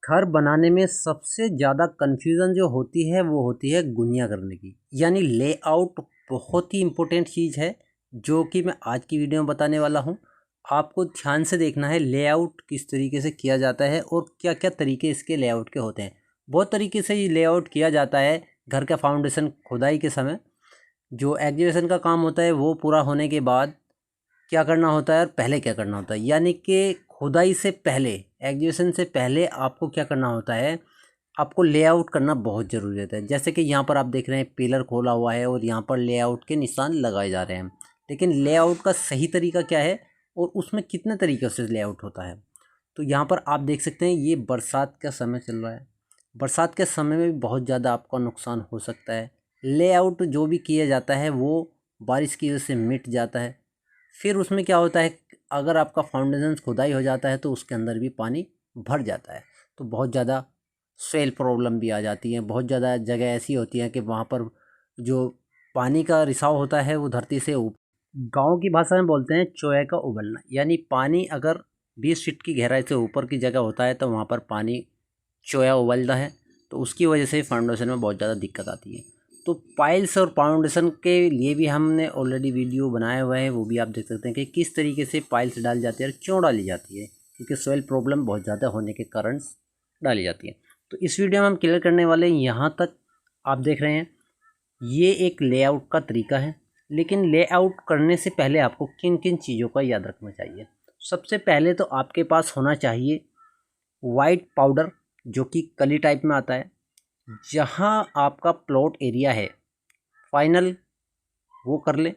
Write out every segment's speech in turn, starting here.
घर बनाने में सबसे ज़्यादा कन्फ्यूज़न जो होती है वो होती है गुनिया करने की, यानी लेआउट बहुत ही इम्पोर्टेंट चीज़ है जो कि मैं आज की वीडियो में बताने वाला हूँ। आपको ध्यान से देखना है लेआउट किस तरीके से किया जाता है और क्या क्या तरीके इसके लेआउट के होते हैं। बहुत तरीके से ये लेआउट किया जाता है। घर का फाउंडेशन खुदाई के समय जो एक्जीवेशन का काम होता है वो पूरा होने के बाद क्या करना होता है और पहले क्या करना होता है, यानी कि खुदाई से पहले, एग्जीवेशन से पहले आपको क्या करना होता है, आपको लेआउट करना बहुत ज़रूरी रहता है। जैसे कि यहाँ पर आप देख रहे हैं पिलर खोला हुआ है और यहाँ पर लेआउट के निशान लगाए जा रहे हैं, लेकिन लेआउट का सही तरीका क्या है और उसमें कितने तरीक़े से लेआउट होता है। तो यहाँ पर आप देख सकते हैं ये बरसात का समय चल रहा है। बरसात के समय में भी बहुत ज़्यादा आपका नुकसान हो सकता है। लेआउट जो भी किया जाता है वो बारिश की वजह से मिट जाता है। फिर उसमें क्या होता है, अगर आपका फाउंडेशन खुदाई हो जाता है तो उसके अंदर भी पानी भर जाता है, तो बहुत ज़्यादा सेल प्रॉब्लम भी आ जाती है। बहुत ज़्यादा जगह ऐसी होती हैं कि वहाँ पर जो पानी का रिसाव होता है वो धरती से गांव की भाषा में बोलते हैं चोया का उबलना, यानी पानी अगर 20 फीट की गहराई से ऊपर की जगह होता है तो वहाँ पर पानी चोया उबलता है, तो उसकी वजह से फाउंडेशन में बहुत ज़्यादा दिक्कत आती है। तो पाइल्स और फाउंडेशन के लिए भी हमने ऑलरेडी वीडियो बनाया हुआ है, वो भी आप देख सकते हैं कि किस तरीके से पाइल्स डाली जाती है और क्यों डाली जाती है, क्योंकि सॉइल प्रॉब्लम बहुत ज़्यादा होने के कारण डाली जाती है। तो इस वीडियो में हम क्लियर करने वाले हैं। यहाँ तक आप देख रहे हैं ये एक लेआउट का तरीका है, लेकिन लेआउट करने से पहले आपको किन किन चीज़ों का याद रखना चाहिए। सबसे पहले तो आपके पास होना चाहिए वाइट पाउडर, जो कि कली टाइप में आता है। जहाँ आपका प्लॉट एरिया है फाइनल वो कर ले,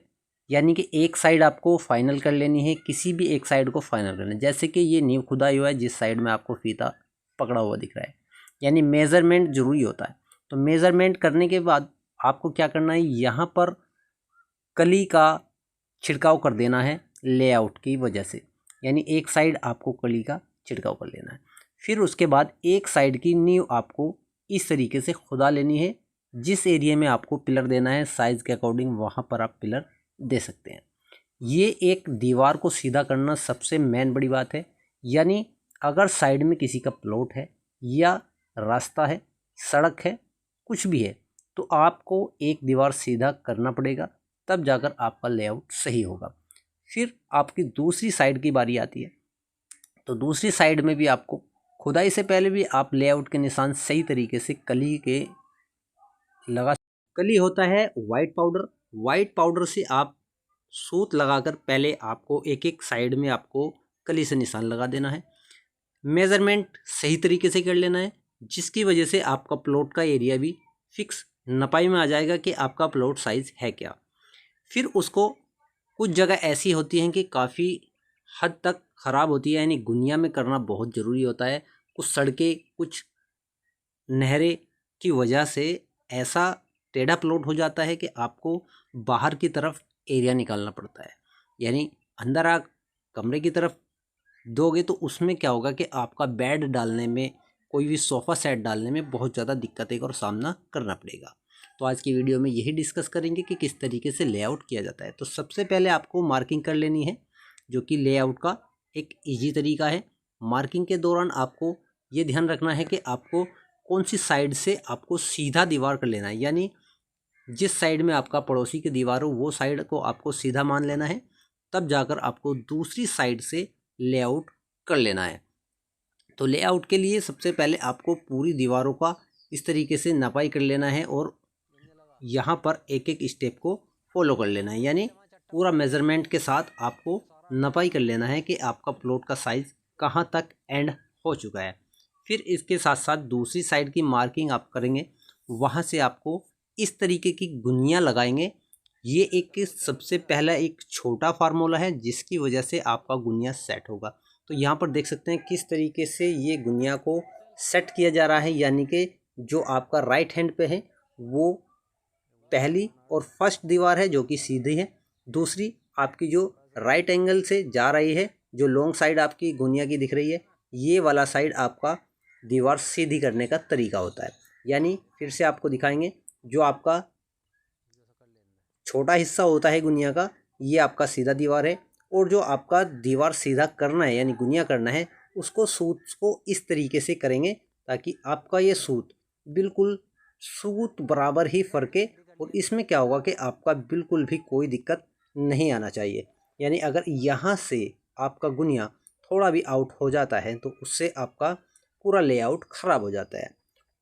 यानी कि एक साइड आपको फाइनल कर लेनी है, किसी भी एक साइड को फाइनल कर लें। जैसे कि ये नींव खुदाई हुआ है, जिस साइड में आपको फीता पकड़ा हुआ दिख रहा है, यानी मेज़रमेंट ज़रूरी होता है। तो मेज़रमेंट करने के बाद आपको क्या करना है, यहाँ पर कली का छिड़काव कर देना है लेआउट की वजह से, यानी एक साइड आपको कली का छिड़काव कर लेना है। फिर उसके बाद एक साइड की नींव आपको इस तरीके से खुदा लेनी है। जिस एरिया में आपको पिलर देना है साइज़ के अकॉर्डिंग वहाँ पर आप पिलर दे सकते हैं। ये एक दीवार को सीधा करना सबसे मेन बड़ी बात है, यानी अगर साइड में किसी का प्लॉट है या रास्ता है, सड़क है, कुछ भी है, तो आपको एक दीवार सीधा करना पड़ेगा, तब जाकर आपका लेआउट सही होगा। फिर आपकी दूसरी साइड की बारी आती है, तो दूसरी साइड में भी आपको खुदाई से पहले भी आप लेआउट के निशान सही तरीके से कली के लगा। कली होता है वाइट पाउडर। वाइट पाउडर से आप सूत लगाकर पहले आपको एक एक साइड में आपको कली से निशान लगा देना है। मेज़रमेंट सही तरीके से कर लेना है, जिसकी वजह से आपका प्लॉट का एरिया भी फिक्स नपाई में आ जाएगा कि आपका प्लॉट साइज़ है क्या। फिर उसको कुछ जगह ऐसी होती हैं कि काफ़ी हद तक ख़राब होती है, यानी गुनिया में करना बहुत ज़रूरी होता है। कुछ सड़कें, कुछ नहरें की वजह से ऐसा टेढ़ा प्लॉट हो जाता है कि आपको बाहर की तरफ एरिया निकालना पड़ता है, यानी अंदर आ कमरे की तरफ दोगे तो उसमें क्या होगा कि आपका बेड डालने में, कोई भी सोफ़ा सेट डालने में बहुत ज़्यादा दिक्कतें का सामना करना पड़ेगा। तो आज की वीडियो में यही डिस्कस करेंगे कि किस तरीके से लेआउट किया जाता है। तो सबसे पहले आपको मार्किंग कर लेनी है, जो कि लेआउट का एक ईजी तरीका है। मार्किंग के दौरान आपको ये ध्यान रखना है कि आपको कौन सी साइड से आपको सीधा दीवार कर लेना है, यानी जिस साइड में आपका पड़ोसी की दीवार हो वो साइड को आपको सीधा मान लेना है, तब जाकर आपको दूसरी साइड से लेआउट कर लेना है। तो लेआउट के लिए सबसे पहले आपको पूरी दीवारों का इस तरीके से नपाई कर लेना है और यहाँ पर एक एक स्टेप को फॉलो कर लेना है, यानी पूरा मेज़रमेंट के साथ आपको नपाई कर लेना है कि आपका प्लॉट का साइज़ कहाँ तक एंड हो चुका है। फिर इसके साथ साथ दूसरी साइड की मार्किंग आप करेंगे, वहाँ से आपको इस तरीके की गुनिया लगाएंगे। ये एक सबसे पहला एक छोटा फार्मूला है जिसकी वजह से आपका गुनिया सेट होगा। तो यहाँ पर देख सकते हैं किस तरीके से ये गुनिया को सेट किया जा रहा है, यानी कि जो आपका राइट हैंड पे है वो पहली और फर्स्ट दीवार है जो कि सीधी है, दूसरी आपकी जो राइट एंगल से जा रही है, जो लॉन्ग साइड आपकी गुनिया की दिख रही है, ये वाला साइड आपका दीवार सीधी करने का तरीका होता है। यानी फिर से आपको दिखाएंगे, जो आपका छोटा हिस्सा होता है गुनिया का, ये आपका सीधा दीवार है, और जो आपका दीवार सीधा करना है यानी गुनिया करना है, उसको सूत को इस तरीके से करेंगे ताकि आपका ये सूत बिल्कुल सूत बराबर ही फरके। और इसमें क्या होगा कि आपका बिल्कुल भी कोई दिक्कत नहीं आना चाहिए। यानी अगर यहाँ से आपका गुनिया थोड़ा भी आउट हो जाता है तो उससे आपका पूरा लेआउट ख़राब हो जाता है।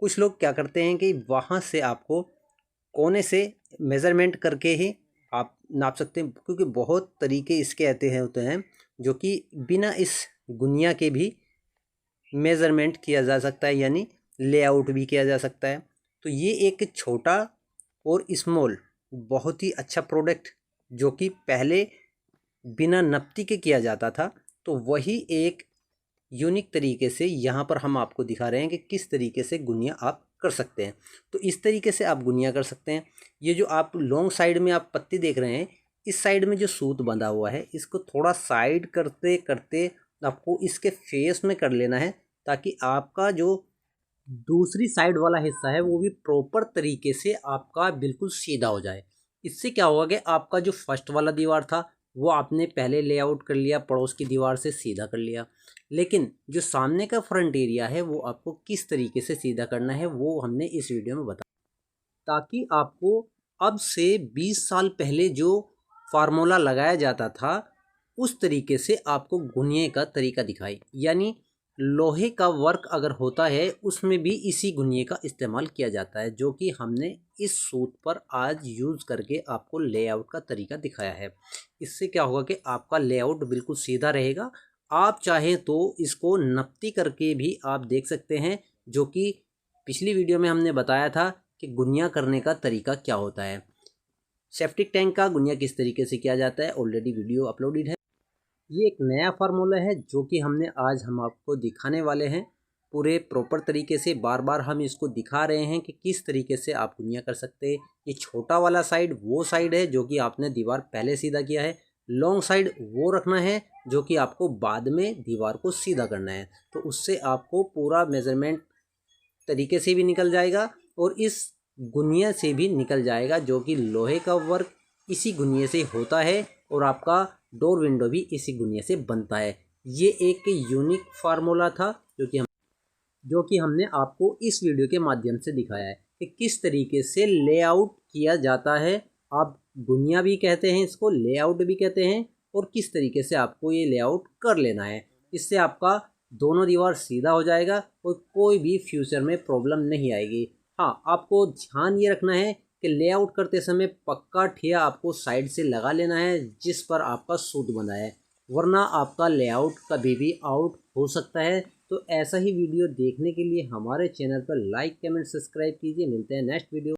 कुछ लोग क्या करते हैं कि वहाँ से आपको कोने से मेज़रमेंट करके ही आप नाप सकते हैं, क्योंकि बहुत तरीके इसके ऐसे हैं होते हैं जो कि बिना इस गुनिया के भी मेज़रमेंट किया जा सकता है, यानी लेआउट भी किया जा सकता है। तो ये एक छोटा और स्मॉल बहुत ही अच्छा प्रोडक्ट जो कि पहले बिना नपती के किया जाता था, तो वही एक यूनिक तरीके से यहाँ पर हम आपको दिखा रहे हैं कि किस तरीके से गुनिया आप कर सकते हैं। तो इस तरीके से आप गुनिया कर सकते हैं। ये जो आप लॉन्ग साइड में आप पत्ती देख रहे हैं, इस साइड में जो सूत बंधा हुआ है इसको थोड़ा साइड करते करते आपको इसके फेस में कर लेना है, ताकि आपका जो दूसरी साइड वाला हिस्सा है वो भी प्रॉपर तरीके से आपका बिल्कुल सीधा हो जाए। इससे क्या होगा कि आपका जो फर्स्ट वाला दीवार था वो आपने पहले लेआउट कर लिया, पड़ोस की दीवार से सीधा कर लिया, लेकिन जो सामने का फ्रंट एरिया है वो आपको किस तरीके से सीधा करना है वो हमने इस वीडियो में बताया, ताकि आपको अब से 20 साल पहले जो फार्मूला लगाया जाता था उस तरीके से आपको गुनिये का तरीका दिखाए। यानी लोहे का वर्क अगर होता है उसमें भी इसी गुनिये का इस्तेमाल किया जाता है, जो कि हमने इस सूत पर आज यूज़ करके आपको लेआउट का तरीका दिखाया है। इससे क्या होगा कि आपका लेआउट बिल्कुल सीधा रहेगा। आप चाहें तो इसको नपती करके भी आप देख सकते हैं, जो कि पिछली वीडियो में हमने बताया था कि गुनिया करने का तरीका क्या होता है। सेप्टिक टैंक का गुनिया किस तरीके से किया जाता है, ऑलरेडी वीडियो अपलोडेड है। ये एक नया फार्मूला है जो कि हम आपको दिखाने वाले हैं पूरे प्रॉपर तरीके से। बार बार हम इसको दिखा रहे हैं कि किस तरीके से आप गुनिया कर सकते हैं। ये छोटा वाला साइड वो साइड है जो कि आपने दीवार पहले सीधा किया है, लॉन्ग साइड वो रखना है जो कि आपको बाद में दीवार को सीधा करना है। तो उससे आपको पूरा मेज़रमेंट तरीके से भी निकल जाएगा और इस गुनिया से भी निकल जाएगा, जो कि लोहे का वर्क इसी गुनिये से होता है और आपका डोर विंडो भी इसी गुनिये से बनता है। ये एक यूनिक फार्मूला था जो कि हमने आपको इस वीडियो के माध्यम से दिखाया है कि किस तरीके से लेआउट किया जाता है। आप गुनिया भी कहते हैं इसको, लेआउट भी कहते हैं, और किस तरीके से आपको ये लेआउट कर लेना है। इससे आपका दोनों दीवार सीधा हो जाएगा और कोई भी फ्यूचर में प्रॉब्लम नहीं आएगी। हाँ, आपको ध्यान ये रखना है कि लेआउट करते समय पक्का ठिया आपको साइड से लगा लेना है जिस पर आपका सूत बंधा है, वरना आपका लेआउट कभी भी आउट हो सकता है। तो ऐसा ही वीडियो देखने के लिए हमारे चैनल पर लाइक कमेंट सब्सक्राइब कीजिए। मिलते हैं नेक्स्ट वीडियो।